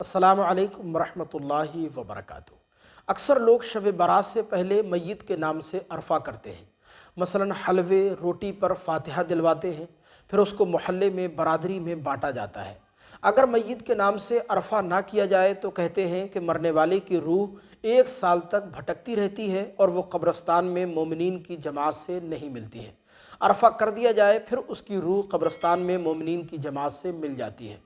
अस्सलामु अलैकुम वरहमतुल्लाहि वबरकातुहू। अक्सर लोग शब बारात से पहले मैयत के नाम से अरफा करते हैं। मसलन हलवे रोटी पर फातिहा दिलवाते हैं, फिर उसको मोहल्ले में बरादरी में बांटा जाता है। अगर मैयत के नाम से अरफा ना किया जाए तो कहते हैं कि मरने वाले की रूह 1 साल तक भटकती रहती है और वो कब्रस्तान में मोमिनीन की जमात से नहीं मिलती है। अरफा कर दिया जाए फिर उसकी रूह कब्रस्तान में मोमिनीन की जमात से मिल जाती है।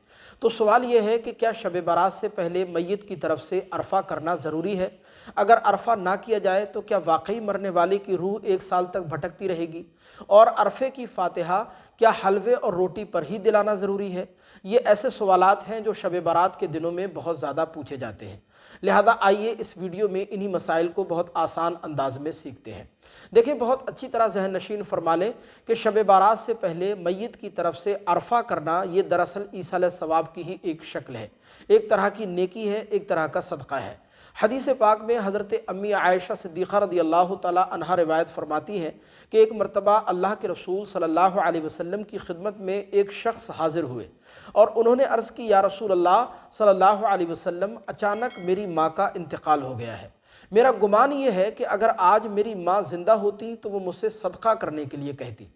तो सवाल यह है कि क्या शब बारात से पहले मैयत की तरफ से अरफा करना ज़रूरी है? अगर अरफा ना किया जाए तो क्या वाकई मरने वाले की रूह 1 साल तक भटकती रहेगी? और अरफे की फातिहा क्या हलवे और रोटी पर ही दिलाना ज़रूरी है? ये ऐसे सवालात हैं जो शब बारात के दिनों में बहुत ज़्यादा पूछे जाते हैं। लिहाजा आइए इस वीडियो में इन्हीं मसाइल को बहुत आसान अंदाज में सीखते हैं। देखिए, बहुत अच्छी तरह ज़हन नशीन फरमा लें कि शब बारात से पहले मैयत की तरफ से अरफा करना ये दरअसल ईसाल सवाब की ही एक शक्ल है, एक तरह की नेकी है, एक तरह का सदका है। हदीस पाक में हज़रत अम्मी आयशा सिद्दीक़ा रज़ियल्लाहु ताला अन्हा रिवायत फरमाती है कि एक मरतबा अल्लाह के रसूल सल्लल्लाहु अलैहि वसल्लम की खिदमत में एक शख्स हाज़िर हुए और उन्होंने अर्ज़ की, या रसूल अल्लाह सल्लल्लाहु अलैहि वसल्लम, अचानक मेरी माँ का इंतकाल हो गया है। मेरा गुमान ये है कि अगर आज मेरी माँ ज़िंदा होती तो वो मुझसे सदका करने के लिए कहती।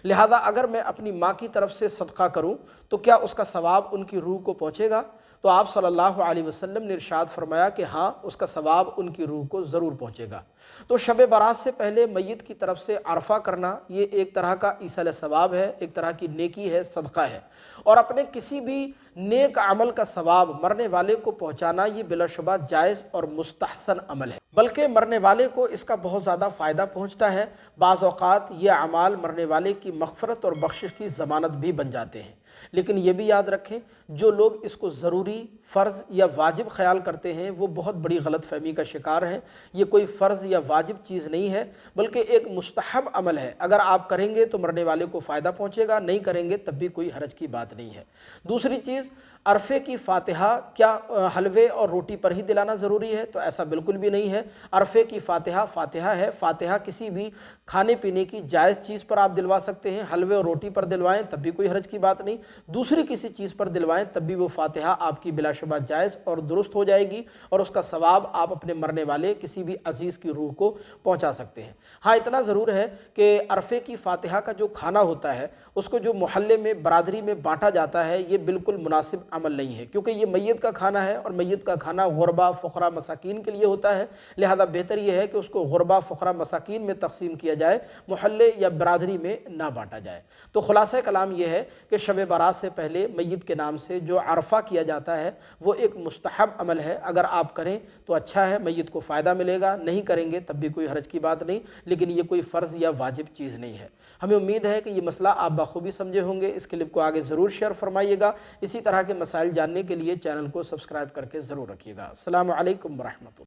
लिहाजा अगर मैं अपनी माँ की तरफ से सदका करूँ तो क्या उसका सवाब उनकी रूह को पहुँचेगा? तो आप सल्लल्लाहु अलैहि वसल्लम ने इरशाद फरमाया कि हाँ, उसका सवाब उनकी रूह को ज़रूर पहुँचेगा। तो शब बारात से पहले मैयत की तरफ से अरफा करना ये एक तरह का ईसाल सवाब है, एक तरह की नेकी है, सदका है। और अपने किसी भी नेक अमल का सवाब मरने वाले को पहुँचाना ये बिलाशुबा जायज़ और मुस्तहसन अमल है, बल्कि मरने वाले को इसका बहुत ज़्यादा फ़ायदा पहुँचता है। बाज़ औक़ात ये अमाल मरने वाले की मग़फ़रत और बख्शिश की ज़मानत भी बन जाते हैं। लेकिन ये भी याद रखें, जो लोग इसको ज़रूरी, फ़र्ज़ या वाजिब ख़याल करते हैं वो बहुत बड़ी गलत फ़हमी का शिकार हैं। ये कोई फ़र्ज़ या वाजिब चीज़ नहीं है, बल्कि एक मुस्तहब अमल है। अगर आप करेंगे तो मरने वाले को फ़ायदा पहुँचेगा, नहीं करेंगे तब भी कोई हरज की बात नहीं है। दूसरी चीज़, अरफे की फातिहा क्या हलवे और रोटी पर ही दिलाना ज़रूरी है? तो ऐसा बिल्कुल भी नहीं है। अरफे की फातिहा फातिहा है। फातिहा किसी भी खाने पीने की जायज़ चीज़ पर आप दिलवा सकते हैं। हलवे और रोटी पर दिलवाएं तब भी कोई हरज की बात नहीं, दूसरी किसी चीज़ पर दिलवाएं तब भी वो फातिहा आपकी बिलाशुबा जायज़ और दुरुस्त हो जाएगी और उसका सवाब आप अपने मरने वाले किसी भी अजीज़ की रूह को पहुँचा सकते हैं। हाँ, इतना ज़रूर है कि अरफे की फातिहा का जो खाना होता है उसको जो मोहल्ले में बरादरी में बाँटा जाता है ये बिल्कुल मुनासिब अमल नहीं है, क्योंकि ये मैयत का खाना है और मैयत का खाना गुरबा, फ़ुक़रा, मसाकीन के लिए होता है। लिहाजा बेहतर ये है कि उसको गुरबा, फ़ुक़रा, मसाकीन में तक़सीम किया जाए, मोहल्ले या बरादरी में ना बाँटा जाए। तो ख़ुलासा कलाम ये है कि शब बारात से पहले मैयत के नाम से जो अरफा किया जाता है वो एक मुस्तहब अमल है। अगर आप करें तो अच्छा है, मैयत को फ़ायदा मिलेगा, नहीं करेंगे तब भी कोई हरज की बात नहीं, लेकिन ये कोई फ़र्ज़ या वाजिब चीज़ नहीं है। हमें उम्मीद है कि ये मसला आप बखूबी समझे होंगे। इस क्लिप को आगे ज़रूर शेयर फरमाइएगा। इसी तरह के मसाइल जानने के लिए चैनल को सब्सक्राइब करके ज़रूर रखिएगा। अस्सलामु अलैकुम वरहमतुल्लाह।